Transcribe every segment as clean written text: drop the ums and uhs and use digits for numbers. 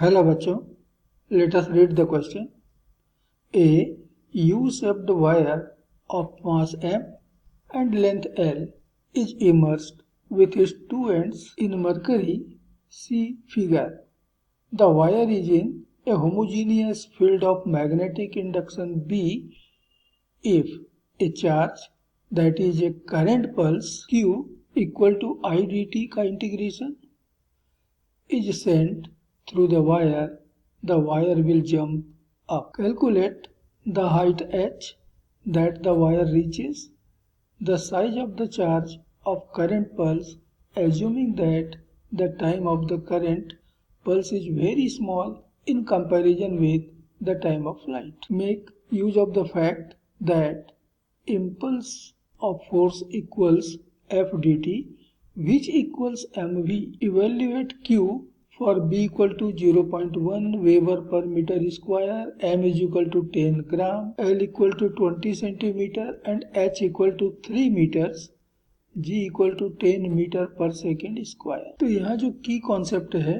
Hello बच्चों, let us read the question. A U-shaped wire of mass m and length L is immersed with its two ends in mercury. See figure. The wire is in a homogeneous field of magnetic induction B if a charge, that is a current pulse Q equal to I dt का integration is sent through the wire will jump up. Calculate the height h that the wire reaches, the size of the charge of current pulse, assuming that the time of the current pulse is very small in comparison with the time of light. Make use of the fact that impulse of force equals F dt, which equals mv. Evaluate Q for B equal to 0.1 Weber per meter square, M is equal to 10 gram, L equal to 20 centimeter and H equal to 3 meters, G equal to 10 metre पर second square. तो यहाँ जो की concept है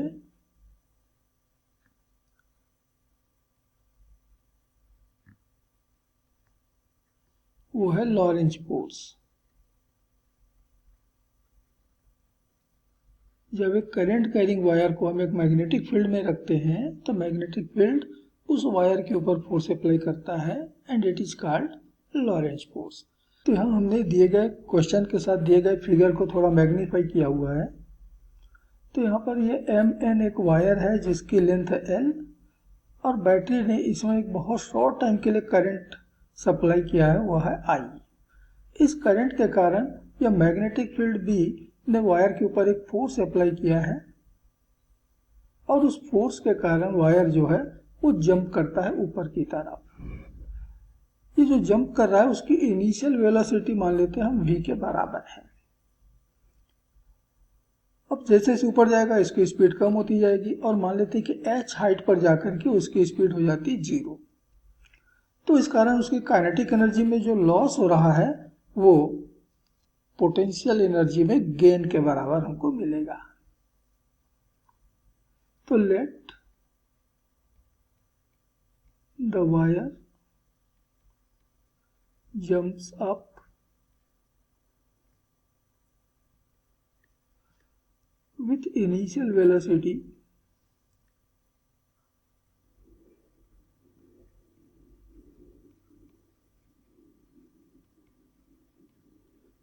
वो है Lorentz force. जब एक करंट कैरिंग वायर को हम एक मैग्नेटिक फील्ड में रखते हैं तो मैग्नेटिक फील्ड उस वायर के ऊपर फोर्स अप्लाई करता है and it is called Lorentz force. तो यहाँ हमने दिए गए क्वेश्चन के साथ दिए गए फिगर को थोड़ा मैग्नीफाई किया हुआ है. तो यहाँ पर ये MN एक वायर है जिसकी लेंथ है L और बैटरी ने इसमें एक बहुत शॉर्ट टाइम के लिए करंट सप्लाई किया है, वह है I. इस करंट के कारण यह मैग्नेटिक फील्ड B ने वायर के ऊपर एक फोर्स अप्लाई किया है और उस फोर्स के कारण वायर जो है वो जंप करता है ऊपर की तरफ. ये जो जंप कर रहा है उसकी इनिशियल वेलोसिटी मान लेते हैं हम v के बराबर है. अब जैसे जैसे ऊपर जाएगा इसकी स्पीड कम होती जाएगी और मान लेते हैं कि h हाइट पर जाकर के उसकी स्पीड हो जाती है 0. तो इस कारण उसकी काइनेटिक एनर्जी में जो लॉस हो रहा है वो पोटेंशियल एनर्जी में गेन के बराबर हमको मिलेगा. तो let the wire jumps up with initial velocity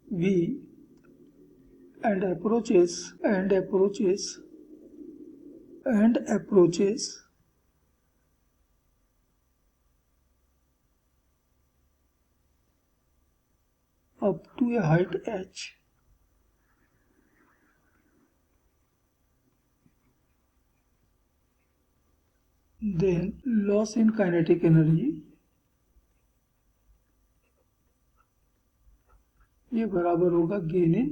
v and approaches up to a height h. Then loss in kinetic energy ये बराबर होगा गेन इन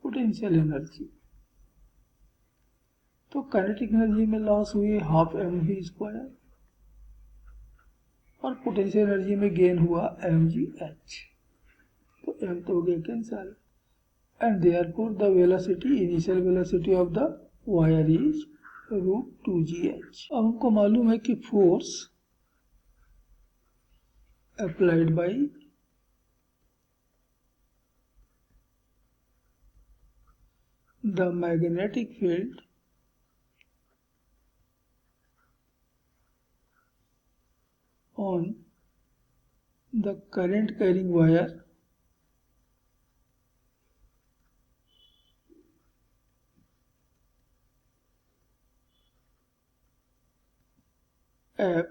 पोटेंशियल एनर्जी. तो काइनेटिक एनर्जी में लॉस हुई हाफ mv स्क्वायर और potential energy में gain हुआ mgh. तो m तो हो गया cancel and therefore the velocity initial velocity of the wire is √2gh. अब हमको मालूम है कि force applied by the magnetic field on the current carrying wire F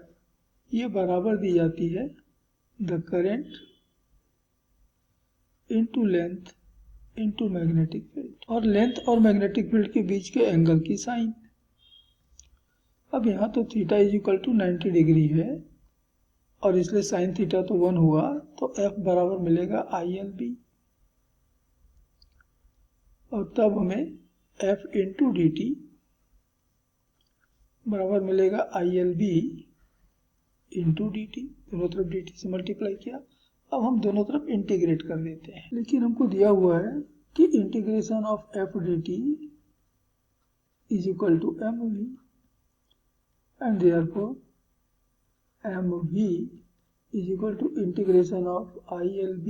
ये बराबर दी जाती है the current into length into magnetic field और लेंथ और मैग्नेटिक फील्ड के बीच के एंगल की साइन. अब यहाँ तो theta is equal to 90 degree है और इसलिए साइन थीटा तो 1 हुआ तो F बराबर मिलेगा ILB और तब हमें F इंटू dt बराबर मिलेगा ILB इंटू dt. दोनों तरफ dt से मल्टीप्लाई किया. अब हम दोनों तरफ इंटीग्रेट कर देते हैं, लेकिन हमको दिया हुआ है कि integration of F dt is equal to mv, and therefore mv is equal to integration of ILB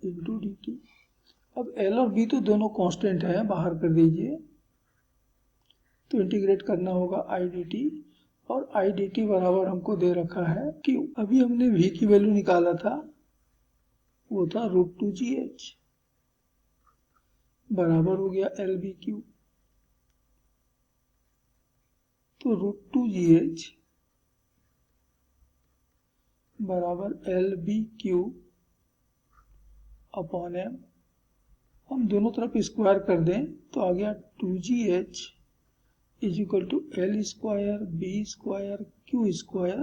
into dt. अब L और B तो दोनों कांस्टेंट हैं, बाहर कर दीजिए, तो इंटीग्रेट करना होगा I dt, और I dt बराबर हमको दे रखा है Q। अभी हमने V की वैल्यू निकाला था, वो था √2gh, बराबर हो गया LBQ। तो √2gh बराबर LBQ अपॉन m, हम दोनों तरफ स्क्वायर कर दें तो आ गया 2gh is equal to L square B square Q square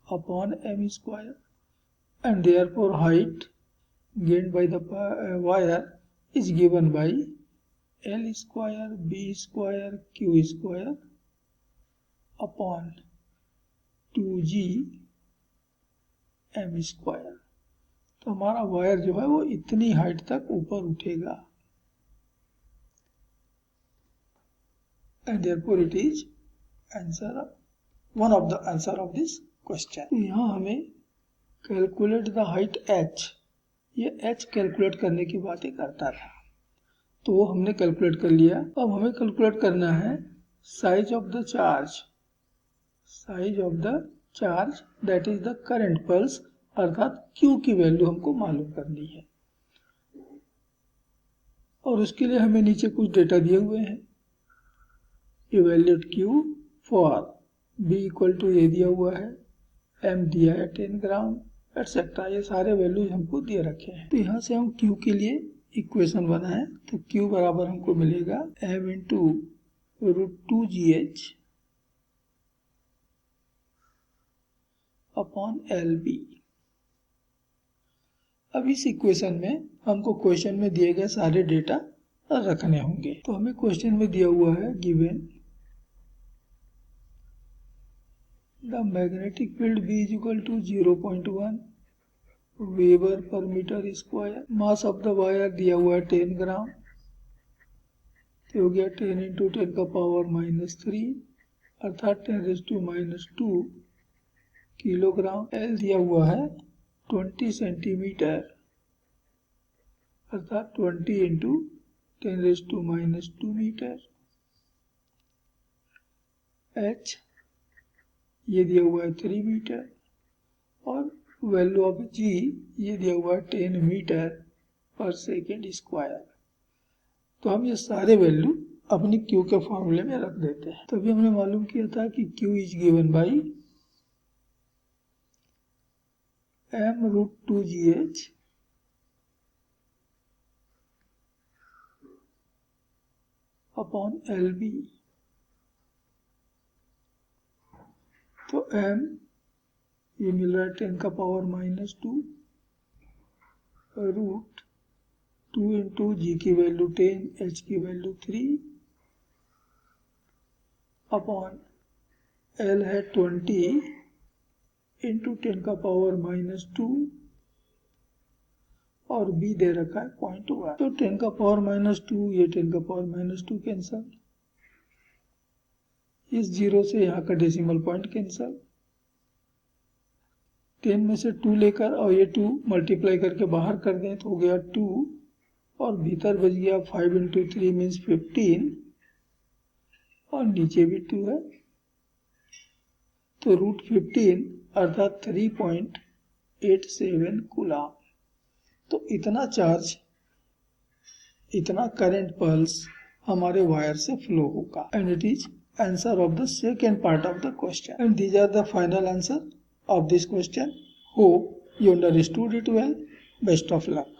upon m square, and therefore height gained by the wire is given by L square B square Q square upon 2g m square। तो हमारा wire जो है वो इतनी height तक ऊपर उठेगा, and therefore it is answer, one of the answer of this question। तो यहाँ हमें कैलकुलेट द हाइट h, ये h कैलकुलेट करने की बातें करता था, तो वो हमने कैलकुलेट कर लिया। अब हमें कैलकुलेट करना है size of the charge, size of the charge that is the current pulse, अर्थात Q की वैल्यू हमको मालूम करनी है। और उसके लिए हमें नीचे कुछ डेटा दिए हुए हैं, evaluate Q for B equal to ये दिया हुआ है, M दिया है 10 ग्राम एटसेट्रा, ये सारे वैल्यूज हमको दिए रखे हैं। तो यहाँ से हम Q के लिए इक्वेशन बनाए, तो Q बराबर हमको मिलेगा M into √2gh upon LB। अब इस इक्वेशन में हमको क्वेश्चन में दिए गए सारे डेटा रखने होंगे। तो हमें क्वेश्चन में दिया हुआ है given the magnetic field B is equal to 0.1 weber per metre square, mass of the wire दिया हुआ है 10 ग्राम, तो हो गया 10 इंटू 10 का पावर -3 अर्थात 10⁻² किलोग्राम। L दिया हुआ है 20 सेंटीमीटर अर्थात 20 इंटू 10⁻² मीटर। H ये दिया हुआ है 3 मीटर, और वैल्यू ऑफ G ये दिया हुआ है 10 मीटर पर सेकेंड स्क्वायर। तो हम ये सारे वैल्यू अपनी Q के फॉर्मूले में रख देते हैं। तभी हमने मालूम किया था कि Q is given by m√2gh upon LB। तो m ये मिल रहा है 10 का पावर -2 √2 इंटू G की वैल्यू 10, H की वैल्यू 3 अपॉन L है 20 इंटू 10 का पावर -2 और B दे रखा है 0.1। तो 10 का पावर -2 ये 10 का पावर -2 कैंसल, इस 0 से यहाँ का डेसिमल पॉइंट कैंसल, 10 में से 2 लेकर और ये 2 मल्टीप्लाई करके बाहर कर दें तो हो गया 2, और भीतर बच गया 5 इंटू 3 मीन्स 15, और नीचे भी 2 है, तो √15 अर्थात 3.87 कूलम। तो इतना चार्ज, इतना करंट पल्स हमारे वायर से फ्लो होगा, and it is answer of the second part of the question, and these are the final answer of this question. Hope you understood it well. Best of luck.